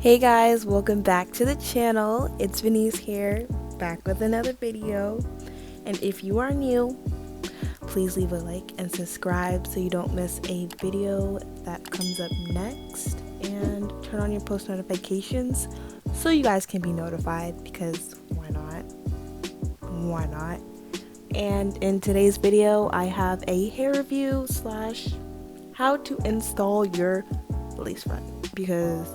Hey guys, welcome back to the channel. It's Venice here, back with another video. And if you are new, please leave a like and subscribe so you don't miss a video that comes up next. And turn on your post notifications so you guys can be notified, because why not? Why not? And in today's video, I have a hair review slash how to install your lace front, because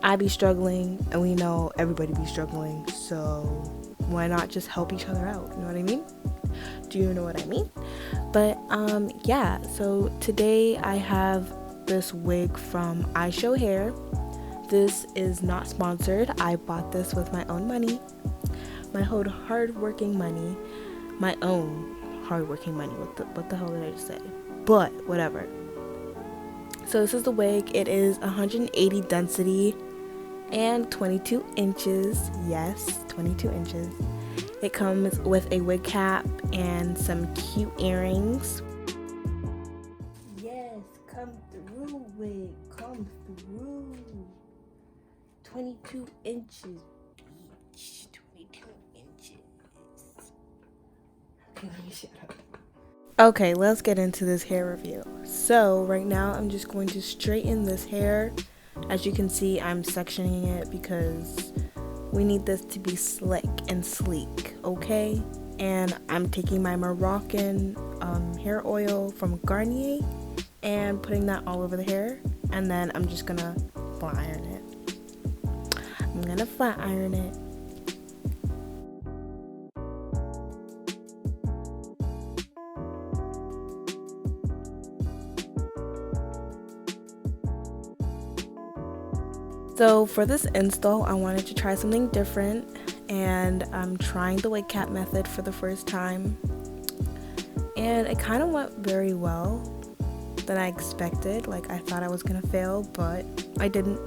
I be struggling and we know everybody be struggling, so why not just help each other out? You know what I mean? Do you know what I mean? But yeah, so today I have this wig from Ishow hair. This is not sponsored. I bought this with my own money, my whole hard-working money, my own hard-working money. What the hell did I just say? But whatever. So this is the wig. It is 180 density and 22 inches. Yes, 22 inches. It comes with a wig cap and some cute earrings. Yes, come through, wig, come through. 22 inches, bitch. 22 inches. Okay, let me shut up. Okay, let's get into this hair review. So right now I'm just going to straighten this hair. As you can see, I'm sectioning it because we need this to be slick and sleek, okay? And I'm taking my Moroccan hair oil from Garnier and putting that all over the hair, and then I'm just gonna flat iron it. I'm gonna flat iron it. So for this install, I wanted to try something different, and I'm trying the wig cap method for the first time, and it kind of went very well than I expected. Like, I thought I was gonna fail, but I didn't.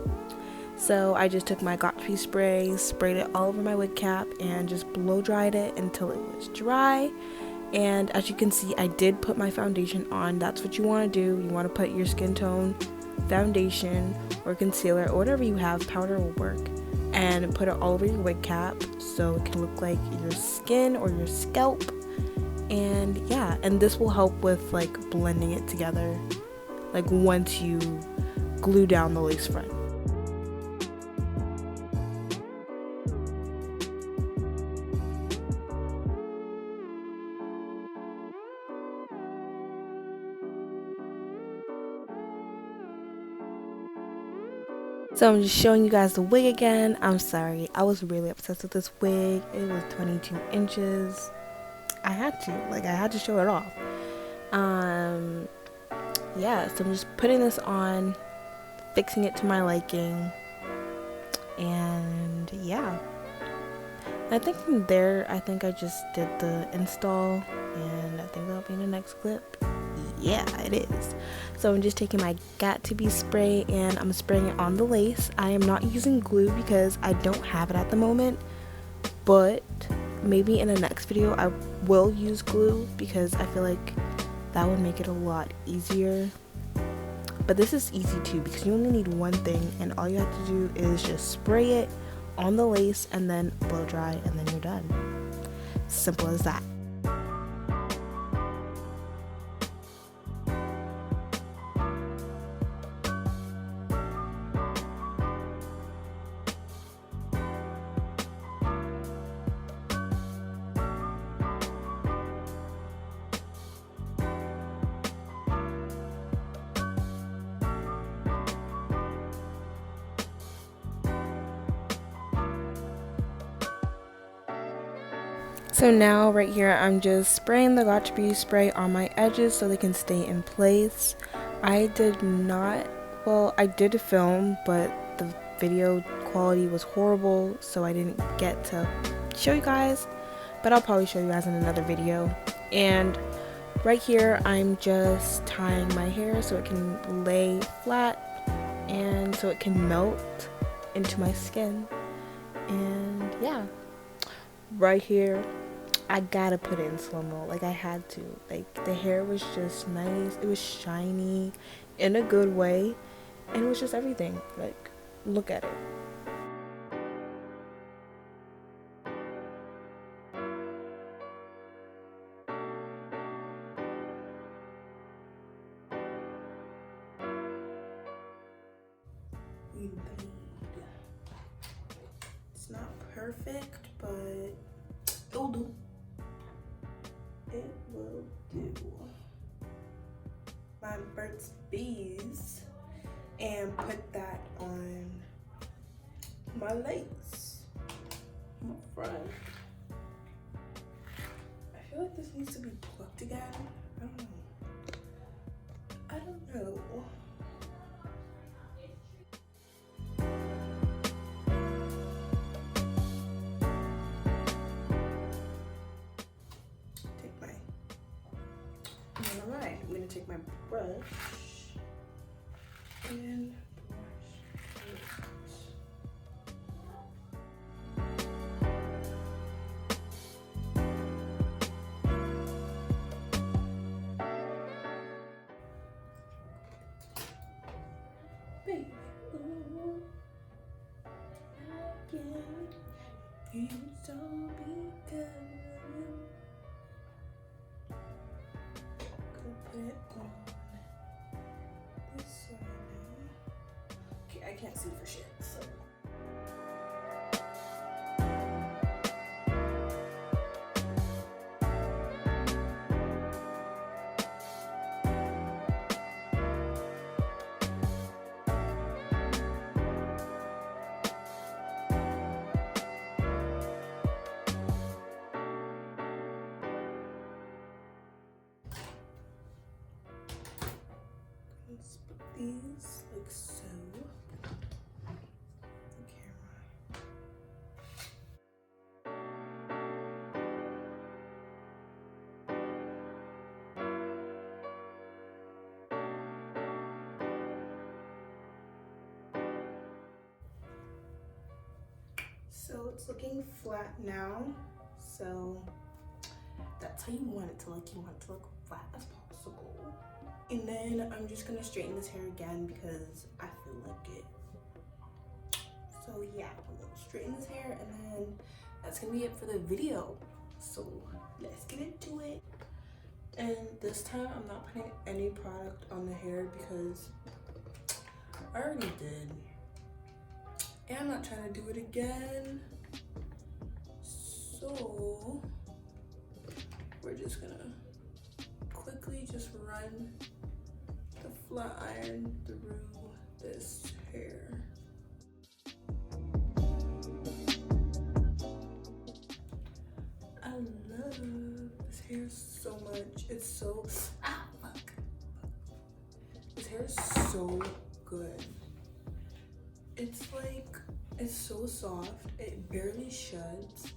So I just took my Got2b spray, sprayed it all over my wig cap, and just blow dried it until it was dry. And as you can see, I did put my foundation on. That's what you want to do. You want to put your skin tone foundation or concealer or whatever you have, powder will work, and put it all over your wig cap so it can look like your skin or your scalp. And yeah, and this will help with like blending it together, like once you glue down the lace front. So I'm just showing you guys the wig again. I'm sorry, I was really obsessed with this wig. It was 22 inches. I had to show it off. Yeah, so I'm just putting this on, fixing it to my liking, and yeah. I think from there, I just did the install, and I think that'll be in the next clip. Yeah, it is. So I'm just taking my Got2b spray and I'm spraying it on the lace. I am not using glue because I don't have it at the moment, but maybe in the next video I will use glue because I feel like that would make it a lot easier. But this is easy too because you only need one thing, and all you have to do is just spray it on the lace and then blow dry, and then you're done. Simple as that. So now right here I'm just spraying the Got2b spray on my edges so they can stay in place. I did film, but the video quality was horrible, so I didn't get to show you guys, but I'll probably show you guys in another video. And right here I'm just tying my hair so it can lay flat and so it can melt into my skin. And yeah, right here I gotta put it in slow-mo. Like, I had to. Like, the hair was just nice. It was shiny in a good way, and it was just everything. Like, Look at it. We bleed. It's not perfect, but it'll do. It will do. My Burt's Bees and put that on my legs, my front. I feel like this needs to be plucked again. I don't know. I don't know. Alright, I'm gonna take my brush and brush it. Baby, ooh, again, it's all because of you. Put it on this side now. Okay, I can't see for shit, so. Let's put these like so. The camera. So it's looking flat now. So that's how you want it to look. You want it to look flat as possible. And then I'm just gonna straighten this hair again because I feel like it. So yeah, I'm gonna straighten this hair and then that's gonna be it for the video. So let's get into it. And this time I'm not putting any product on the hair because I already did. And I'm not trying to do it again. So we're just gonna quickly just run the flat iron through this hair. I love this hair so much. It's so, fuck. This hair is so good. It's like, it's so soft. It barely sheds.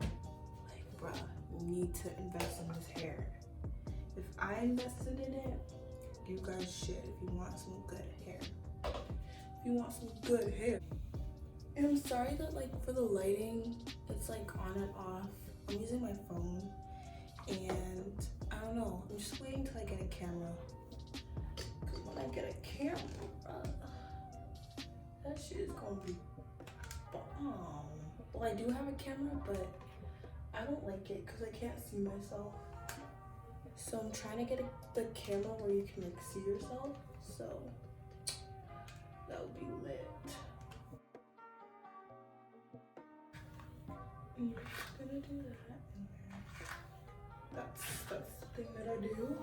Like, bruh, you need to invest in this hair. If I invested in it, you guys should if you want some good hair. If you want some good hair. And I'm sorry that like for the lighting, it's like on and off. I'm using my phone and I don't know. I'm just waiting till I get a camera. Cause when I get a camera, that shit is gonna be bomb. Well, I do have a camera, but I don't like it because I can't see myself. So I'm trying to get the camera where you can like see yourself. So that would be lit. I'm just gonna do that in there. That's the thing that I do.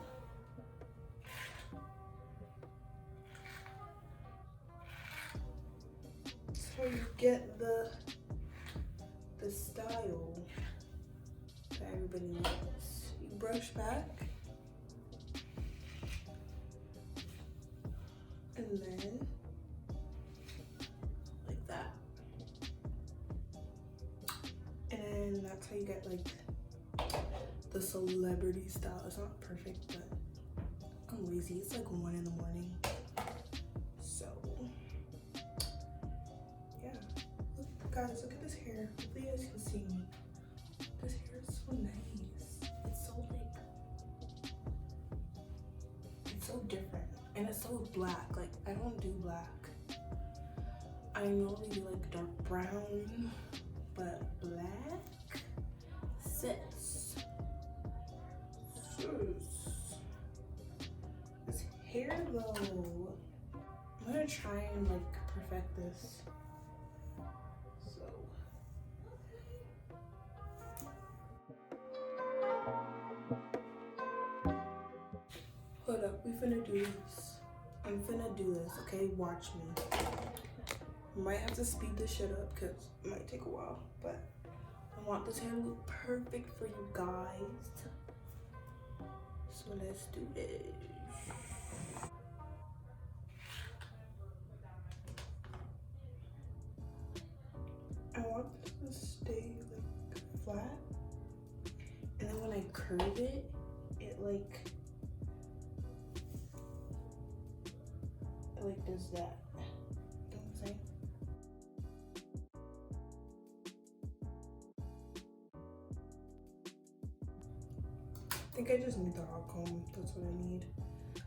So you get the style that everybody wants. You brush back. And then like that. And that's how you get like the celebrity style. It's not perfect, but I'm lazy. It's like 1 in the morning. So yeah. Look, guys, look at this hair. Hopefully you guys can see me. This hair is so nice. It's so like, it's so different. And it's so black. Like, I don't do black. I normally do like dark brown, but black. Sis. This hair though, I'm gonna try and like perfect this. So hold up, we finna do this. I'm finna do this, okay? Watch me. Might have to speed this shit up because it might take a while, but I want this hair to look perfect for you guys. So let's do this. I want this to stay like flat, and then when I curve it, it like does that. You know what I'm saying? I think I just need the hot comb. That's what I need.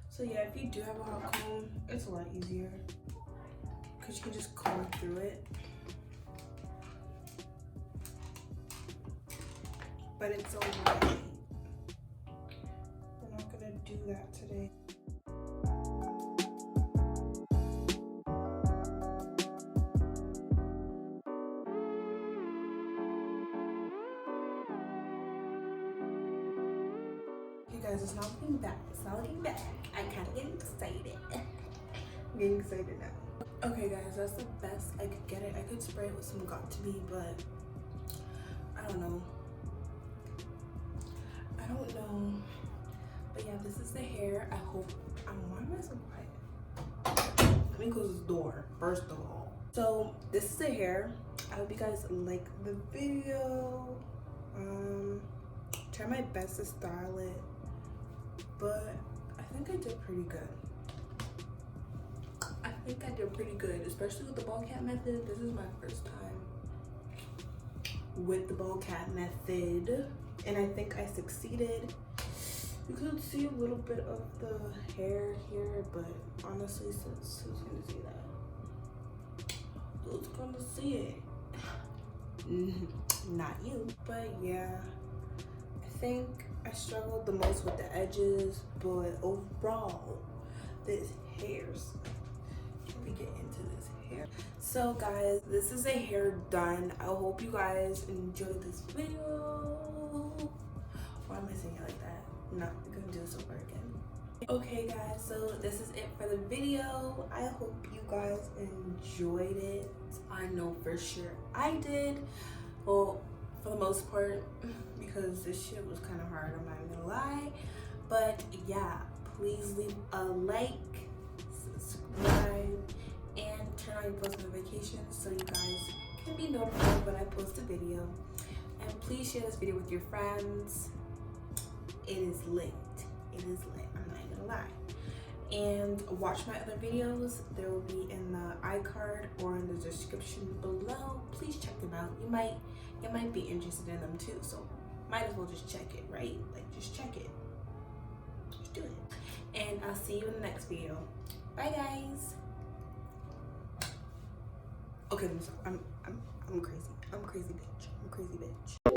So yeah, if you do have a hot comb, it's a lot easier because you can just comb through it. But it's alright. We're not gonna do that today. Okay guys, it's not looking back. It's not looking back. I kinda get excited. I'm getting excited now. Okay guys, that's the best I could get it. I could spray it with some Got2b, but I don't know. I don't know. But yeah, this is the hair. I hope why am I so quiet? Let me close this door, first of all. So this is the hair. I hope you guys like the video. Try my best to style it, but I think I did pretty good. I think I did pretty good, especially with the ball cap method. This is my first time with the ball cap method, and I think I succeeded. You could see a little bit of the hair here, but honestly, since who's gonna see that? Who's gonna see it? Not you. But yeah, I think I struggled the most with the edges, but overall, this hair's. Can we get into this hair? So guys, this is a hair done. I hope you guys enjoyed this video. Why am I saying it like that? No, we're gonna do this over again. Okay guys, so this is it for the video. I hope you guys enjoyed it. I know for sure I did. Well, for the most part, because this shit was kind of hard, I'm not even gonna lie. But yeah, please leave a like, subscribe, and turn on your post notifications so you guys can be notified when I post a video. And please share this video with your friends. It is lit. It is lit. I'm not even gonna lie. And watch my other videos. They will be in the iCard or in the description below. Please check them out. You might be interested in them too. So might as well just check it, right? Like just check it. Just do it. And I'll see you in the next video. Bye guys. Okay, I'm crazy. I'm a crazy bitch. I'm a crazy bitch.